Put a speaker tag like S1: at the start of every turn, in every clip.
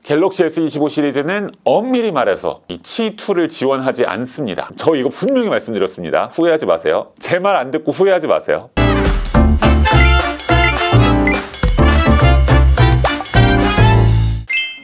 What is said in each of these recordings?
S1: 갤럭시 S25 시리즈는 엄밀히 말해서 이 C2를 지원하지 않습니다. 저 이거 분명히 말씀드렸습니다. 후회하지 마세요. 제 말 안 듣고 후회하지 마세요.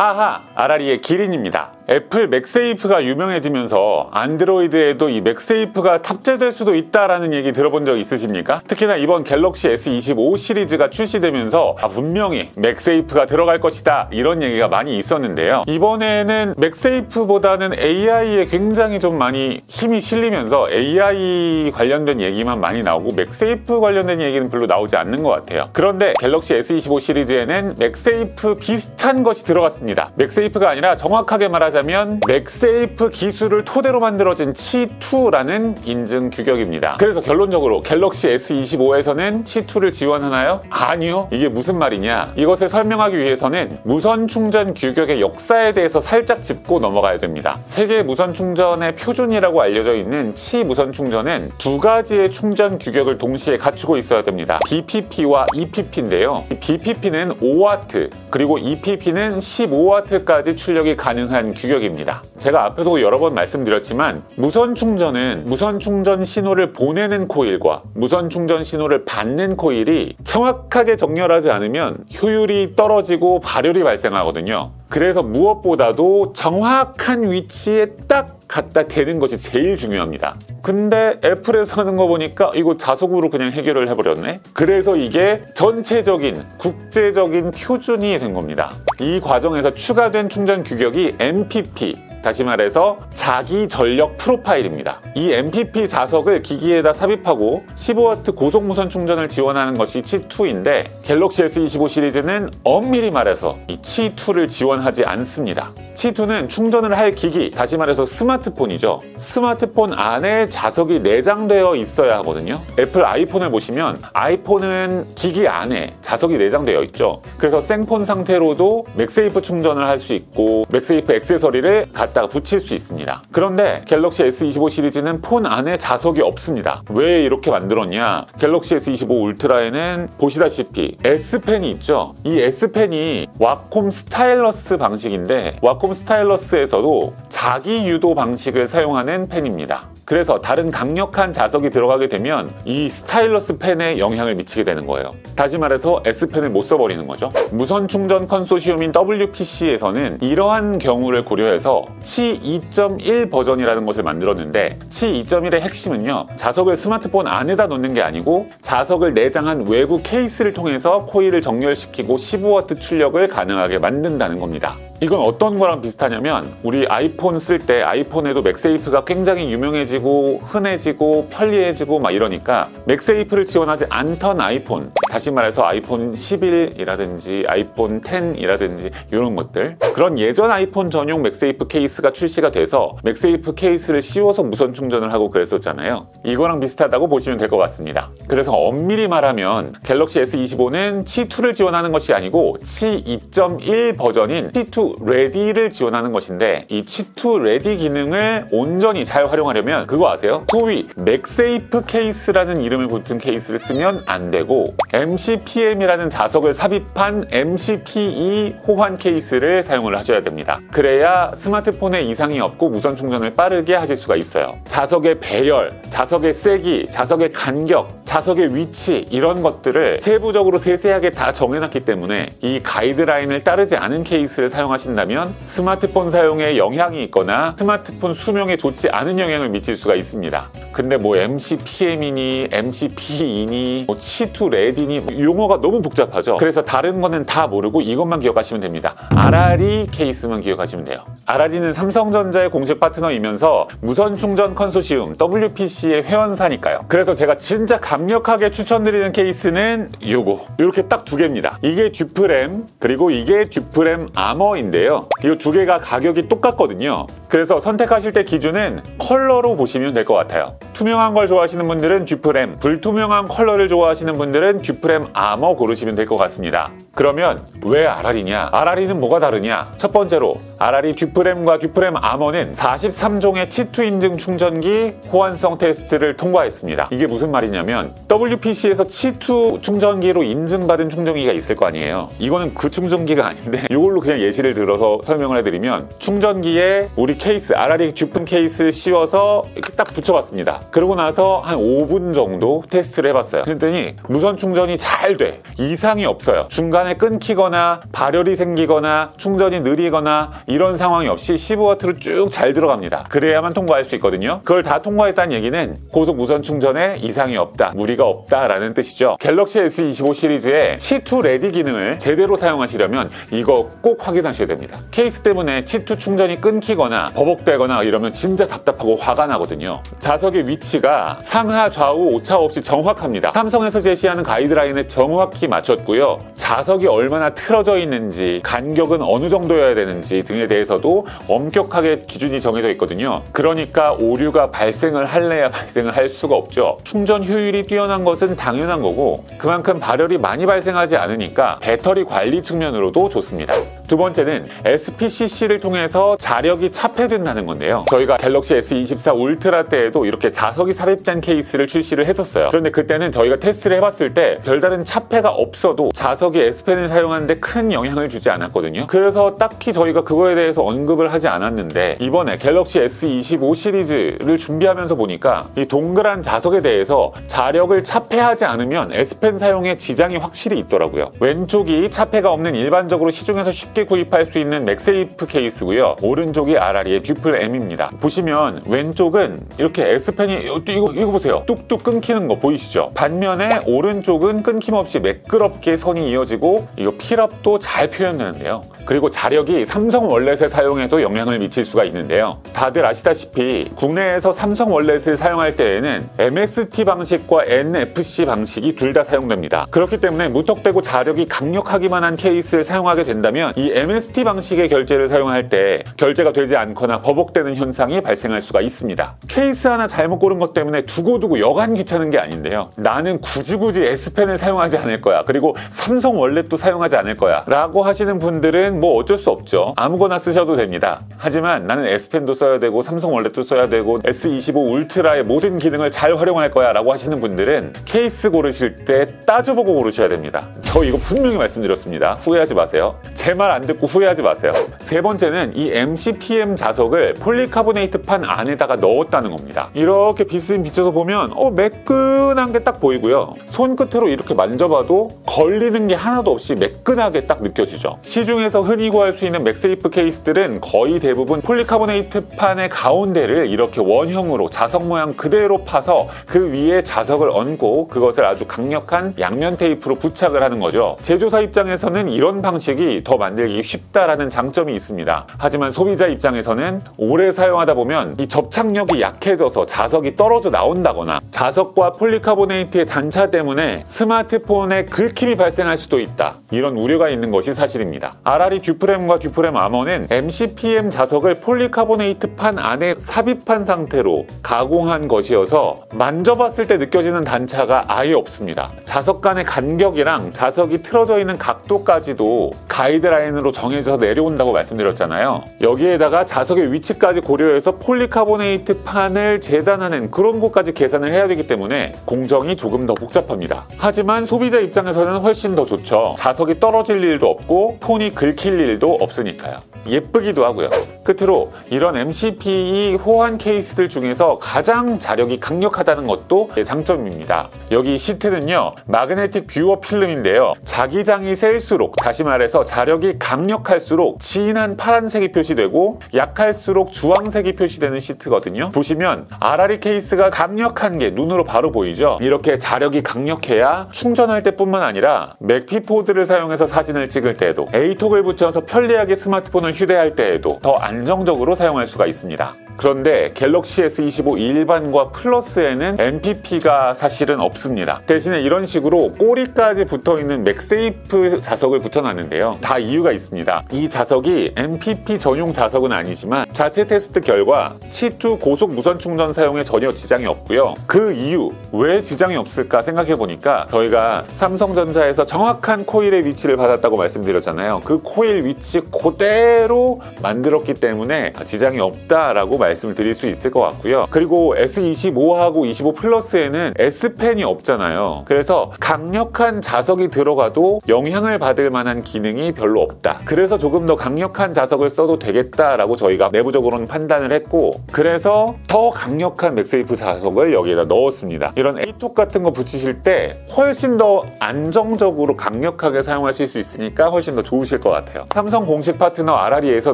S1: 아하! 아라리의 기린입니다. 애플 맥세이프가 유명해지면서 안드로이드에도 이 맥세이프가 탑재될 수도 있다라는 얘기 들어본 적 있으십니까? 특히나 이번 갤럭시 S25 시리즈가 출시되면서 분명히 맥세이프가 들어갈 것이다 이런 얘기가 많이 있었는데요. 이번에는 맥세이프보다는 AI에 굉장히 좀 많이 힘이 실리면서 AI 관련된 얘기만 많이 나오고 맥세이프 관련된 얘기는 별로 나오지 않는 것 같아요. 그런데 갤럭시 S25 시리즈에는 맥세이프 비슷한 것이 들어갔습니다. 맥세이프가 아니라 정확하게 말하자면 맥세이프 기술을 토대로 만들어진 C2라는 인증 규격입니다. 그래서 결론적으로 갤럭시 S25에서는 C2를 지원하나요? 아니요. 이게 무슨 말이냐? 이것을 설명하기 위해서는 무선 충전 규격의 역사에 대해서 살짝 짚고 넘어가야 됩니다. 세계 무선 충전의 표준이라고 알려져 있는 C 무선 충전은 두 가지의 충전 규격을 동시에 갖추고 있어야 됩니다. BPP와 EPP인데요. BPP는 5W 그리고 EPP는 15W까지 출력이 가능한 규격입니다. 제가 앞에도 여러 번 말씀드렸지만 무선 충전은 무선 충전 신호를 보내는 코일과 무선 충전 신호를 받는 코일이 정확하게 정렬하지 않으면 효율이 떨어지고 발열이 발생하거든요. 그래서 무엇보다도 정확한 위치에 딱 갖다 대는 것이 제일 중요합니다. 근데 애플에서 하는 거 보니까 이거 자석으로 그냥 해결을 해버렸네? 그래서 이게 전체적인 국제적인 표준이 된 겁니다. 이 과정에서 추가된 충전 규격이 MPP, 다시 말해서 자기 전력 프로파일입니다. 이 MPP 자석을 기기에다 삽입하고 15W 고속 무선 충전을 지원하는 것이 C2인데 갤럭시 S25 시리즈는 엄밀히 말해서 이 C2를 지원하지 않습니다. C2는 충전을 할 기기, 다시 말해서 스마트폰이죠. 스마트폰 안에 자석이 내장되어 있어야 하거든요. 애플 아이폰을 보시면 아이폰은 기기 안에 자석이 내장되어 있죠. 그래서 생폰 상태로도 맥세이프 충전을 할 수 있고 맥세이프 액세서리를 갖다가 붙일 수 있습니다. 그런데 갤럭시 S25 시리즈는 폰 안에 자석이 없습니다. 왜 이렇게 만들었냐? 갤럭시 S25 울트라에는 보시다시피 S펜이 있죠. 이 S펜이 와콤 스타일러스 방식인데 와콤 스타일러스에서도 자기 유도 방식을 사용하는 펜입니다. 그래서 다른 강력한 자석이 들어가게 되면 이 스타일러스 펜에 영향을 미치게 되는 거예요. 다시 말해서 S펜을 못 써버리는 거죠. 무선 충전 컨소시엄인 WPC에서는 이러한 경우를 고려해서 C2.1 버전이라는 것을 만들었는데 C2.1의 핵심은요, 자석을 스마트폰 안에다 놓는 게 아니고 자석을 내장한 외부 케이스를 통해서 코일을 정렬시키고 15W 출력을 가능하게 만든다는 겁니다. 이건 어떤 거랑 비슷하냐면 우리 아이폰 쓸 때 아이폰에도 맥세이프가 굉장히 유명해지고 흔해지고 편리해지고 막 이러니까 맥세이프를 지원하지 않던 아이폰, 다시 말해서 아이폰 11이라든지 아이폰 10이라든지 이런 것들, 그런 예전 아이폰 전용 맥세이프 케이스가 출시가 돼서 맥세이프 케이스를 씌워서 무선 충전을 하고 그랬었잖아요. 이거랑 비슷하다고 보시면 될 것 같습니다. 그래서 엄밀히 말하면 갤럭시 S25는 C2를 지원하는 것이 아니고 C2.1 버전인 C2 레디를 지원하는 것인데 이 C2 레디 기능을 온전히 잘 활용하려면 그거 아세요? 소위 맥세이프 케이스라는 이름을 붙은 케이스를 쓰면 안 되고 MCPM이라는 자석을 삽입한 MCPE 호환 케이스를 사용을 하셔야 됩니다. 그래야 스마트폰에 이상이 없고 무선 충전을 빠르게 하실 수가 있어요. 자석의 배열, 자석의 세기, 자석의 간격, 자석의 위치 이런 것들을 세부적으로 세세하게 다 정해놨기 때문에 이 가이드라인을 따르지 않은 케이스를 사용하신다면 스마트폰 사용에 영향이 있거나 스마트폰 수명에 좋지 않은 영향을 미칠 수가 있습니다. 근데 뭐 MCPM이니 MCPE니 뭐 C2 레디니 용어가 너무 복잡하죠. 그래서 다른 거는 다 모르고 이것만 기억하시면 됩니다. 아라리 케이스만 기억하시면 돼요. 아라리는 삼성전자의 공식 파트너이면서 무선 충전 컨소시엄 WPC의 회원사니까요. 그래서 제가 진짜 강력하게 추천드리는 케이스는 요거, 이렇게 딱 두 개입니다. 이게 듀프램 그리고 이게 듀프램 아머인데요. 이 두 개가 가격이 똑같거든요. 그래서 선택하실 때 기준은 컬러로 보시면 될 것 같아요. 투명한 걸 좋아하시는 분들은 듀프램, 불투명한 컬러를 좋아하시는 분들은 듀프램 아머 고르시면 될 것 같습니다. 그러면 왜 RR이냐? RR이는 뭐가 다르냐? 첫 번째로 RR이 듀프램과 듀프램 아머는 43종의 치투 인증 충전기 호환성 테스트를 통과했습니다. 이게 무슨 말이냐면 WPC에서 치투 충전기로 인증받은 충전기가 있을 거 아니에요. 이거는 그 충전기가 아닌데 이걸로 그냥 예시를 들어서 설명을 해드리면 충전기에 우리 케이스, RR이 듀프램 케이스를 씌워서 이렇게 딱 붙여봤습니다. 그러고 나서 한 5분 정도 테스트를 해봤어요. 그랬더니 무선 충전이 잘 돼. 이상이 없어요. 중간에 끊기거나 발열이 생기거나 충전이 느리거나 이런 상황이 없이 15W로 쭉 잘 들어갑니다. 그래야만 통과할 수 있거든요. 그걸 다 통과했다는 얘기는 고속 무선 충전에 이상이 없다, 무리가 없다라는 뜻이죠. 갤럭시 S25 시리즈의 C2 레디 기능을 제대로 사용하시려면 이거 꼭 확인하셔야 됩니다. 케이스 때문에 C2 충전이 끊기거나 버벅대거나 이러면 진짜 답답하고 화가 나거든요. 자석의 위치가 상하 좌우 오차 없이 정확합니다. 삼성에서 제시하는 가이드라인에 정확히 맞췄고요. 자석이 얼마나 틀어져 있는지, 간격은 어느 정도여야 되는지 등에 대해서도 엄격하게 기준이 정해져 있거든요. 그러니까 오류가 발생을 할래야 발생을 할 수가 없죠. 충전 효율이 뛰어난 것은 당연한 거고 그만큼 발열이 많이 발생하지 않으니까 배터리 관리 측면으로도 좋습니다. 두 번째는 SPCC를 통해서 자력이 차폐된다는 건데요. 저희가 갤럭시 S24 울트라 때에도 이렇게 자석이 삽입된 케이스를 출시를 했었어요. 그런데 그때는 저희가 테스트를 해봤을 때 별다른 차폐가 없어도 자석이 S펜을 사용하는데 큰 영향을 주지 않았거든요. 그래서 딱히 저희가 그거에 대해서 언급을 하지 않았는데 이번에 갤럭시 S25 시리즈를 준비하면서 보니까 이 동그란 자석에 대해서 자력을 차폐하지 않으면 S펜 사용에 지장이 확실히 있더라고요. 왼쪽이 차폐가 없는 일반적으로 시중에서 쉽게 구입할 수 있는 맥세이프 케이스고요. 오른쪽이 RR이의 듀플 M입니다. 보시면 왼쪽은 이렇게 S펜이 이거 보세요. 뚝뚝 끊기는 거 보이시죠? 반면에 오른쪽은 끊김없이 매끄럽게 선이 이어지고 이거 필압도 잘 표현되는데요. 그리고 자력이 삼성 월렛을 사용해도 영향을 미칠 수가 있는데요. 다들 아시다시피 국내에서 삼성 월렛을 사용할 때에는 MST 방식과 NFC 방식이 둘 다 사용됩니다. 그렇기 때문에 무턱대고 자력이 강력하기만 한 케이스를 사용하게 된다면 이 MST 방식의 결제를 사용할 때 결제가 되지 않거나 버벅대는 현상이 발생할 수가 있습니다. 케이스 하나 잘못 고른 것 때문에 두고두고 여간 귀찮은 게 아닌데요. 나는 굳이 S펜을 사용하지 않을 거야. 그리고 삼성 월렛도 사용하지 않을 거야. 라고 하시는 분들은 뭐 어쩔 수 없죠. 아무거나 쓰셔도 됩니다. 하지만 나는 S펜도 써야 되고 삼성 월렛도 써야 되고 S25 울트라의 모든 기능을 잘 활용할 거야 라고 하시는 분들은 케이스 고르실 때 따져보고 고르셔야 됩니다. 저 이거 분명히 말씀드렸습니다. 후회하지 마세요. 제 말 안 듣고 후회하지 마세요. 세 번째는 이 MCPM 자석을 폴리카보네이트판 안에다가 넣었다는 겁니다. 이렇게 비스듬히 비춰서 보면 매끈한 게 딱 보이고요. 손끝으로 이렇게 만져봐도 걸리는 게 하나도 없이 매끈하게 딱 느껴지죠. 시중에서 흔히 구할 수 있는 맥세이프 케이스들은 거의 대부분 폴리카보네이트판의 가운데를 이렇게 원형으로 자석 모양 그대로 파서 그 위에 자석을 얹고 그것을 아주 강력한 양면 테이프로 부착을 하는 거죠. 제조사 입장에서는 이런 방식이 더 만들기 쉽다라는 장점이 있습니다. 하지만 소비자 입장에서는 오래 사용하다 보면 이 접착력이 약해져서 자석이 떨어져 나온다거나 자석과 폴리카보네이트의 단차 때문에 스마트폰에 긁힘이 발생할 수도 있다. 이런 우려가 있는 것이 사실입니다. RR이 듀프램과 듀프램 아머는 MCPM 자석을 폴리카보네이트판 안에 삽입한 상태로 가공한 것이어서 만져봤을 때 느껴지는 단차가 아예 없습니다. 자석 간의 간격이랑 자석이 틀어져 있는 각도까지도 가이드라인으로 정해져서 내려온다고 말씀드렸잖아요. 여기에다가 자석의 위치까지 고려해서 폴리카보네이트 판을 재단하는 그런 것까지 계산을 해야 되기 때문에 공정이 조금 더 복잡합니다. 하지만 소비자 입장에서는 훨씬 더 좋죠. 자석이 떨어질 일도 없고 폰이 긁힐 일도 없으니까요. 예쁘기도 하고요. 끝으로 이런 MCPE 호환 케이스들 중에서 가장 자력이 강력하다는 것도 장점입니다. 여기 시트는요, 마그네틱 뷰어 필름인데요. 자기장이 셀수록, 다시 말해서 자력이 강력할수록 진한 파란색이 표시되고 약할수록 주황색이 표시되는 시트거든요. 보시면 RR이 케이스가 강력한 게 눈으로 바로 보이죠. 이렇게 자력이 강력해야 충전할 때뿐만 아니라 맥피포드를 사용해서 사진을 찍을 때에도, 에이톡을 붙여서 편리하게 스마트폰을 휴대할 때에도 더 안정적으로 사용할 수가 있습니다. 그런데 갤럭시 S25 일반과 플러스에는 MPP가 사실은 없습니다. 대신에 이런 식으로 꼬리까지 붙어있는 맥세이프 자석을 붙여놨는데요. 다 이유가 있습니다. 이 자석이 MPP 전용 자석은 아니지만 자체 테스트 결과 C2 고속 무선 충전 사용에 전혀 지장이 없고요. 그 이유, 왜 지장이 없을까 생각해보니까 저희가 삼성전자에서 정확한 코일의 위치를 받았다고 말씀드렸잖아요. 그 코일 위치 그대로 만들었기 때문에 지장이 없다라고 말씀을 드릴 수 있을 것 같고요. 그리고 S25하고 25 플러스에는 S펜이 없잖아요. 그래서 강력한 자석이 들어가도 영향을 받을 만한 기능이 별로 없다. 그래서 조금 더 강력한 자석을 써도 되겠다라고 저희가 내부적으로는 판단을 했고, 그래서 더 강력한 맥세이프 자석을 여기에다 넣었습니다. 이런 A톡 같은 거 붙이실 때 훨씬 더 안정적으로 강력하게 사용하실 수 있으니까 훨씬 더 좋으실 것 같아요. 삼성 공식 파트너 RRE에서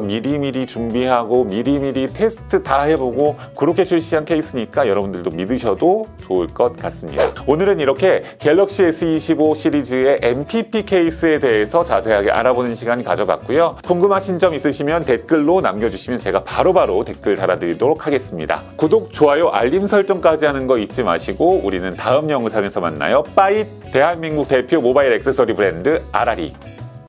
S1: 미리미리 준비하고 미리미리 테스트 다 해보고 그렇게 출시한 케이스니까 여러분들도 믿으셔도 좋을 것 같습니다. 오늘은 이렇게 갤럭시 S25 시리즈의 MPP 케이스에 대해서 자세하게 알아보는 시간 가져봤고요. 궁금하신 점 있으시면 댓글로 남겨주시면 제가 바로바로 댓글 달아드리도록 하겠습니다. 구독, 좋아요, 알림 설정까지 하는 거 잊지 마시고 우리는 다음 영상에서 만나요. 빠잇! 대한민국 대표 모바일 액세서리 브랜드 RRE